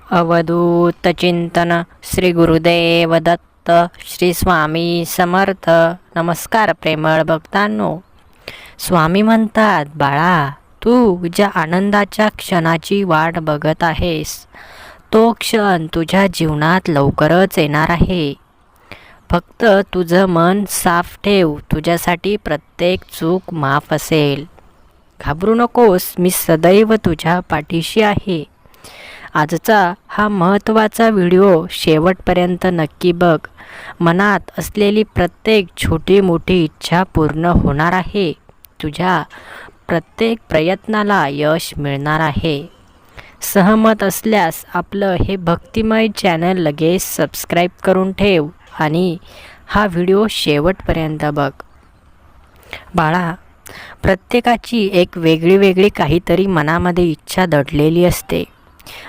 अवधूत चिंतन श्री गुरुदेव दत्त श्री स्वामी समर्थ. नमस्कार प्रेमळ भक्तांनो. स्वामी म्हणतात, बाळा, तू ज्या आनंदाच्या क्षणाची वाट बघत आहेस तो क्षण तुझ्या जीवनात लवकरच येणार आहे. फक्त तुझं मन साफ ठेव. तुझ्यासाठी प्रत्येक चूक माफ असेल. घाबरू नकोस, मी सदैव तुझ्या पाठीशी आहे. आजचा हा महत्त्वाचा व्हिडिओ शेवटपर्यंत नक्की बघ. मनात असलेली प्रत्येक छोटी मोठी इच्छा पूर्ण होणार आहे. तुझ्या प्रत्येक प्रयत्नाला यश मिळणार आहे. सहमत असल्यास आपलं हे भक्तिमय चॅनल लगेच सबस्क्राईब करून ठेव आणि हा व्हिडिओ शेवटपर्यंत बघ. बाळा, प्रत्येकाची एक वेगळी काहीतरी मनामध्ये इच्छा दडलेली असते.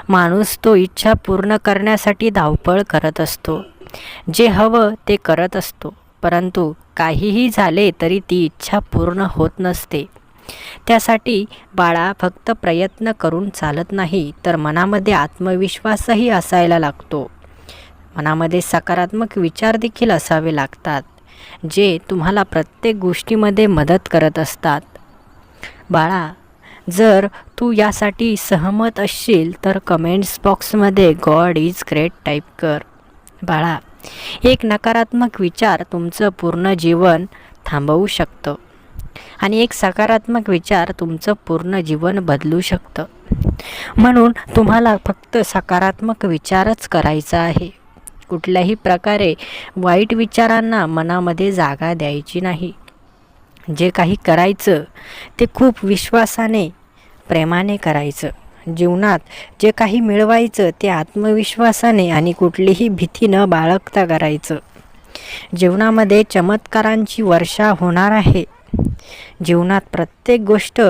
माणूस तो इच्छा पूर्ण करण्यासाठी धावपळ करत असतो. जे हवं ते करत असतो, परंतु काहीही झाले तरी ती इच्छा पूर्ण होत नसते. त्यासाठी बाळा, फक्त प्रयत्न करून चालत नाही, तर मनामध्ये आत्मविश्वासही असायला लागतो. मनामध्ये सकारात्मक विचार देखील असावे लागतात, जे तुम्हाला प्रत्येक गोष्टीमध्ये मदत करत असतात. बाळा, जर तू यासाठी सहमत असशील तर कमेंट्स बॉक्समध्ये गॉड इज ग्रेट टाईप कर. बाळा, एक नकारात्मक विचार तुमचं पूर्ण जीवन थांबवू शकतं आणि एक सकारात्मक विचार तुमचं पूर्ण जीवन बदलू शकतं. म्हणून तुम्हाला फक्त सकारात्मक विचारच करायचा आहे. कुठल्याही प्रकारे वाईट विचारांना मनामध्ये जागा द्यायची नाही. जे काही करायचं ते खूप विश्वासाने, प्रेमाने करायचं. जीवनात जे काही मिळवायचं ते आत्मविश्वासाने आणि कुठलीही भीती न बाळगता करायचं. जीवनामध्ये चमत्कारांची वर्षा होणार आहे. जीवनात प्रत्येक गोष्ट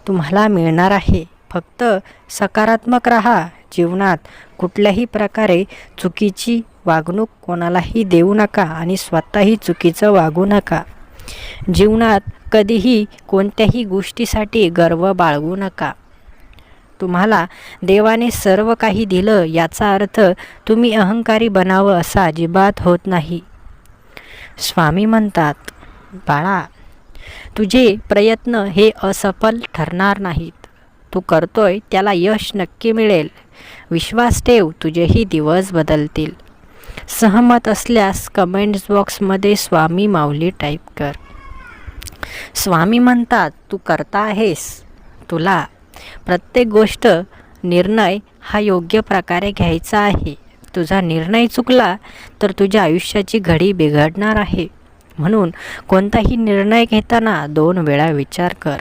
तुम्हाला मिळणार आहे. फक्त सकारात्मक राहा. जीवनात कुठल्याही प्रकारे चुकीची वागणूक कोणालाही देऊ नका आणि स्वतःही चुकीचं वागू नका. जीवनात कधीही कोणत्याही गोष्टीसाठी गर्व बाळगू नका. तुम्हाला देवाने सर्व काही दिलं याचा अर्थ तुम्ही अहंकारी बनावं असा अजिबात होत नाही. स्वामी म्हणतात, बाळा, तुझे प्रयत्न हे असफल ठरणार नाहीत. तू करतोय त्याला यश नक्की मिळेल. विश्वास ठेव, तुझेही दिवस बदलतील. सहमत असल्यास कमेंट्स बॉक्समध्ये स्वामी माऊली टाईप कर. स्वामी म्हणतात, तू करता आहेस. तुला प्रत्येक गोष्ट, निर्णय हा योग्य प्रकारे घ्यायचा आहे. तुझा निर्णय चुकला तर तुझ्या आयुष्याची घडी बिघडणार आहे. म्हणून कोणताही निर्णय घेताना 2 वेळा विचार कर.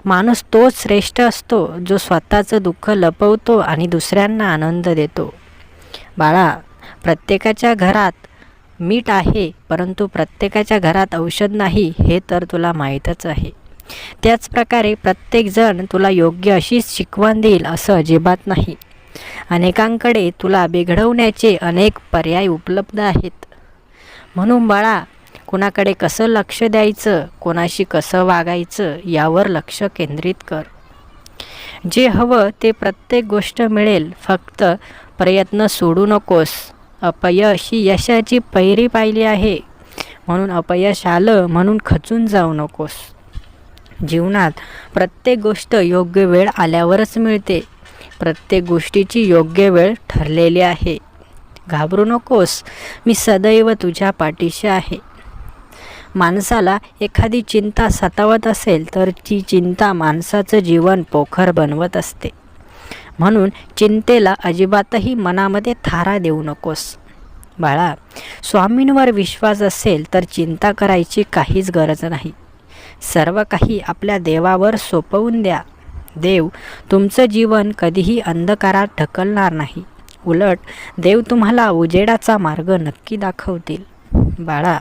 माणूस तोच श्रेष्ठ असतो जो स्वतःचं दुःख लपवतो आणि दुसऱ्यांना आनंद देतो. बाळा, प्रत्येकाच्या घरात मीठ आहे, परंतु प्रत्येकाच्या घरात औषध नाही हे तर तुला माहीतच आहे. त्याचप्रकारे प्रत्येकजण तुला योग्य अशीच शिकवण देईल असं अजिबात नाही. अनेकांकडे तुला बिघडवण्याचे अनेक पर्याय उपलब्ध आहेत. म्हणून बाळा, कुणाकडे कसं लक्ष द्यायचं, कोणाशी कसं वागायचं यावर लक्ष केंद्रित कर. जे हवं ते प्रत्येक गोष्ट मिळेल. फक्त प्रयत्न सोडू नकोस. अपयश ही यशाची पायरी पाहिली आहे, म्हणून अपयश आलं म्हणून खचून जाऊ नकोस. जीवनात प्रत्येक गोष्ट योग्य वेळ आल्यावरच मिळते. प्रत्येक गोष्टीची योग्य वेळ ठरलेली आहे. घाबरू नकोस, मी सदैव तुझ्या पाठीशी आहे. माणसाला एखादी चिंता सतावत असेल तर ती चिंता माणसाचं जीवन पोखर बनवत असते. म्हणून चिंतेला अजिबातही मनामध्ये थारा देऊ नकोस. बाळा, स्वामींवर विश्वास असेल तर चिंता करायची काहीच गरज नाही. सर्व काही आपल्या देवावर सोपवून द्या. देव तुमचं जीवन कधीही अंधकारात ढकलणार नाही. उलट देव तुम्हाला उजेडाचा मार्ग नक्की दाखवतील. बाळा,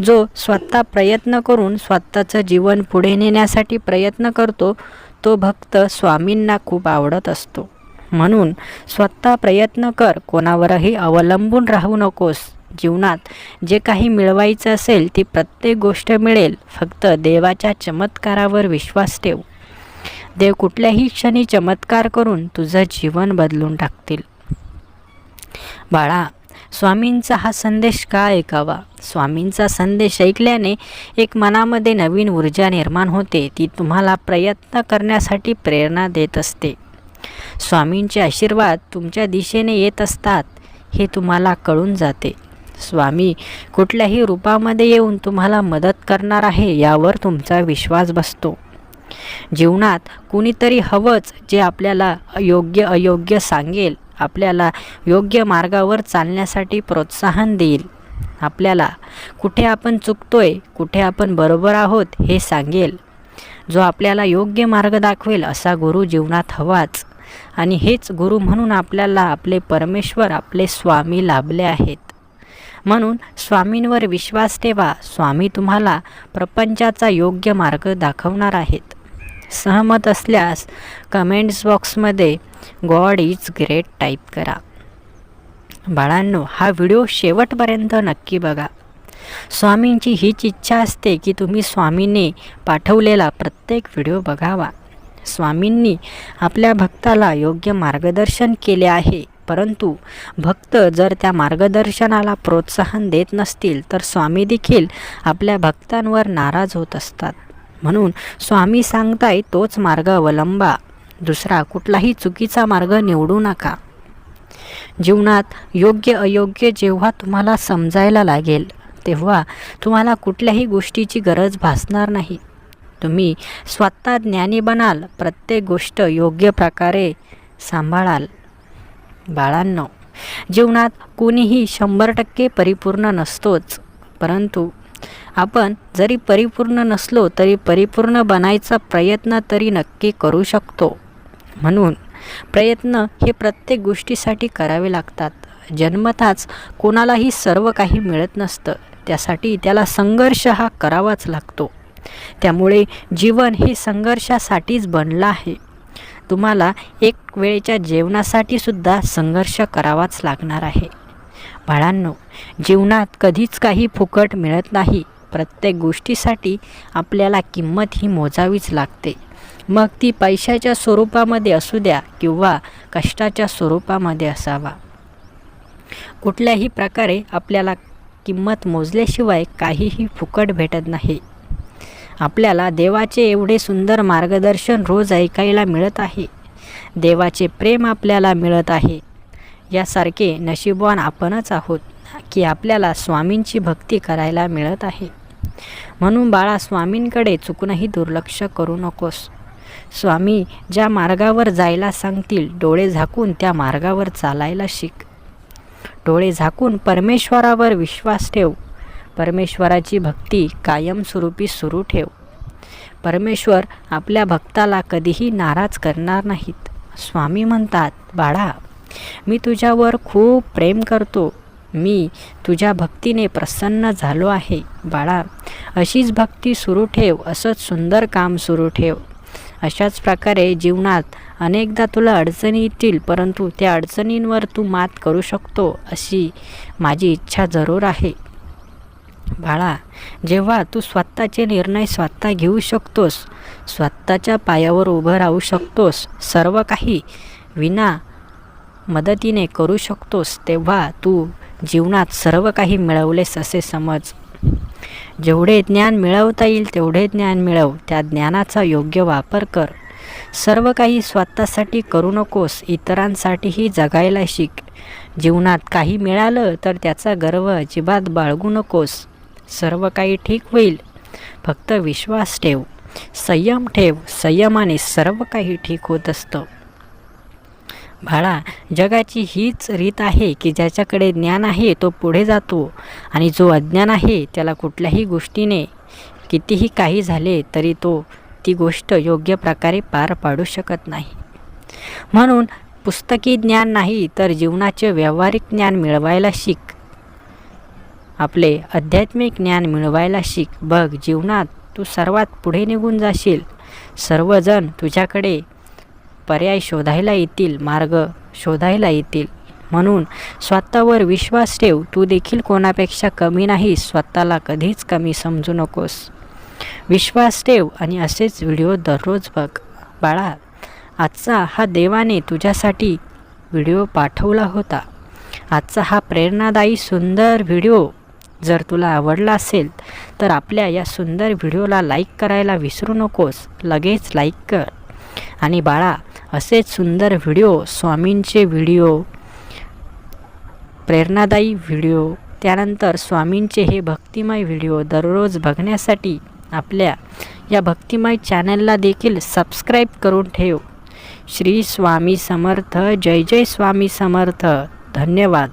जो स्वतः प्रयत्न करून स्वतःचं जीवन पुढे नेण्यासाठी प्रयत्न करतो तो भक्त स्वामींना खूप आवडत असतो. म्हणून स्वतः प्रयत्न कर. कोणावरही अवलंबून राहू नकोस. जीवनात जे काही मिळवायचं असेल ती प्रत्येक गोष्ट मिळेल. फक्त देवाच्या चमत्कारावर विश्वास ठेव. देव कुठल्याही क्षणी चमत्कार करून तुझं जीवन बदलून टाकतील. बाळा, स्वामींचा हा संदेश का ऐकावा? स्वामींचा संदेश ऐकल्याने एक मनामध्ये नवीन ऊर्जा निर्माण होते. ती तुम्हाला प्रयत्न करण्यासाठी प्रेरणा देत असते. स्वामींचे आशीर्वाद तुमच्या दिशेने येत असतात हे तुम्हाला कळून जाते. स्वामी कुठल्याही रूपामध्ये येऊन तुम्हाला मदत करणार आहे यावर तुमचा विश्वास बसतो. जीवनात कुणीतरी हवंच जे आपल्याला योग्य अयोग्य सांगेल, आपल्याला योग्य मार्गावर चालण्यासाठी प्रोत्साहन देईल, आपल्याला कुठे आपण चुकतोय, कुठे आपण बरोबर आहोत हे सांगेल, जो आपल्याला योग्य मार्ग दाखवेल असा गुरु जीवनात हवाच. आणि हेच गुरु म्हणून आपल्याला आपले परमेश्वर, आपले स्वामी लाभले आहेत. म्हणून स्वामींवर विश्वास ठेवा. स्वामी तुम्हाला प्रपंचाचा योग्य मार्ग दाखवणार आहेत. सहमत असल्यास कमेंट्स बॉक्समध्ये गॉड इज ग्रेट टाईप करा. बाळांनो, हा व्हिडिओ शेवटपर्यंत नक्की बघा. स्वामींची हीच इच्छा असते की तुम्ही स्वामींनी पाठवलेला प्रत्येक व्हिडिओ बघावा. स्वामींनी आपल्या भक्ताला योग्य मार्गदर्शन केले आहे, परंतु भक्त जर त्या मार्गदर्शनाला प्रोत्साहन देत नसतील तर स्वामी देखील आपल्या भक्तांवर नाराज होत असतात. म्हणून स्वामी सांगताय तोच मार्ग अवलंबा, दुसरा कुठलाही चुकीचा मार्ग निवडू नका. जीवनात योग्य अयोग्य जेव्हा तुम्हाला समजायला लागेल तेव्हा तुम्हाला कुठल्याही गोष्टीची गरज भासणार नाही. तुम्ही स्वतः ज्ञानी बनाल, प्रत्येक गोष्ट योग्य प्रकारे सांभाळाल. बाळांनो, जीवनात कोणीही 100% परिपूर्ण नसतोच, परंतु आपण जरी परिपूर्ण नसलो तरी परिपूर्ण बनायचा प्रयत्न तरी नक्की करू शकतो. म्हणून प्रयत्न हे प्रत्येक गोष्टीसाठी करावे लागतात. जन्मताच कोणालाही सर्व काही मिळत नसतं, त्यासाठी त्याला संघर्ष हा करावाच लागतो. त्यामुळे जीवन हे संघर्षासाठीच बनलं आहे. तुम्हाला एक वेळेच्या जेवणासाठी सुद्धा संघर्ष करावाच लागणार आहे. बाळांनो, जीवनात कधीच काही फुकट मिळत नाही. प्रत्येक गोष्टीसाठी आपल्याला किंमत ही मोजावीच लागते. मग ती पैशाच्या स्वरूपामध्ये असू द्या किंवा कष्टाच्या स्वरूपामध्ये असावा. कुठल्याही प्रकारे आपल्याला किंमत मोजल्याशिवाय काहीही फुकट भेटत नाही. आपल्याला देवाचे एवढे सुंदर मार्गदर्शन रोज ऐकायला मिळत आहे. देवाचे प्रेम आपल्याला मिळत आहे. यासारखे नशीबवान आपणच आहोत की आपल्याला स्वामींची भक्ती करायला मिळत आहे. म्हणून बाळा, स्वामींकडे चुकूनही दुर्लक्ष करू नकोस. स्वामी ज्या मार्गावर जायला सांगतील, डोळे झाकून त्या मार्गावर चालायला शिक. डोळे झाकून परमेश्वरावर विश्वास ठेव. परमेश्वराची भक्ती कायमस्वरूपी सुरू ठेव. परमेश्वर आपल्या भक्ताला कधीही नाराज करणार नाहीत. स्वामी म्हणतात, बाळा, मी तुझ्यावर खूप प्रेम करतो. मी तुझ्या भक्तीने प्रसन्न झालो आहे. बाळा, अशीच भक्ती सुरू ठेव, असंच सुंदर काम सुरू ठेव. अशाच प्रकारे जीवनात अनेकदा तुला अडचणी येतील, परंतु त्या अडचणींवर तू मात करू शकतो अशी माझी इच्छा जरूर आहे. बाळा, जेव्हा तू स्वतःचे निर्णय स्वतः घेऊ शकतोस, स्वतःच्या पायावर उभं राहू शकतोस, सर्व काही विना मदतीने करू शकतोस, तेव्हा तू जीवनात सर्व काही मिळवलेस असे समज. जेवढे ज्ञान मिळवता येईल तेवढे ज्ञान मिळव. त्या ज्ञानाचा योग्य वापर कर. सर्व काही स्वतःसाठी करू नकोस, इतरांसाठीही जगायला शिक. जीवनात काही मिळालं तर त्याचा गर्व अजिबात बाळगू नकोस. सर्व काही ठीक होईल. फक्त विश्वास ठेव, संयम ठेव. संयमाने सर्व काही ठीक होत असतं. बाळा, जगाची हीच रीत आहे की ज्याच्याकडे ज्ञान आहे तो पुढे जातो आणि जो अज्ञान आहे त्याला कुठल्याही गोष्टीने कितीही काही झाले तरी तो ती गोष्ट योग्य प्रकारे पार पाडू शकत नाही. म्हणून पुस्तकी ज्ञान नाही तर जीवनाचे व्यावहारिक ज्ञान मिळवायला शिक. आपले आध्यात्मिक ज्ञान मिळवायला शिक. बघ, जीवनात तू सर्वात पुढे निघून जाशील. सर्वजण तुझ्याकडे पर्याय शोधायला येतील, मार्ग शोधायला येतील. म्हणून स्वतःवर विश्वास ठेव. तू देखील कोणापेक्षा कमी नाही. स्वतःला कधीच कमी समजू नकोस. विश्वास ठेव आणि असेच व्हिडिओ दररोज बघ. बाळा, आजचा हा देवाने तुझ्यासाठी व्हिडिओ पाठवला होता. आजचा हा प्रेरणादायी सुंदर व्हिडिओ जर तुला आवडला असेल तर आपल्या या सुंदर व्हिडिओला लाईक करायला विसरू नकोस. लगेच लाईक कर. आणि बाळा, असेच सुंदर व्हिडिओ, स्वामींचे व्हिडिओ, प्रेरणादायी व्हिडिओ, त्यानंतर स्वामींचे हे भक्तिमय व्हिडिओ दररोज बघण्यासाठी आपल्या या भक्तिमय चॅनलला देखील सबस्क्राईब करून ठेव. श्री स्वामी समर्थ. जय जय स्वामी समर्थ. धन्यवाद.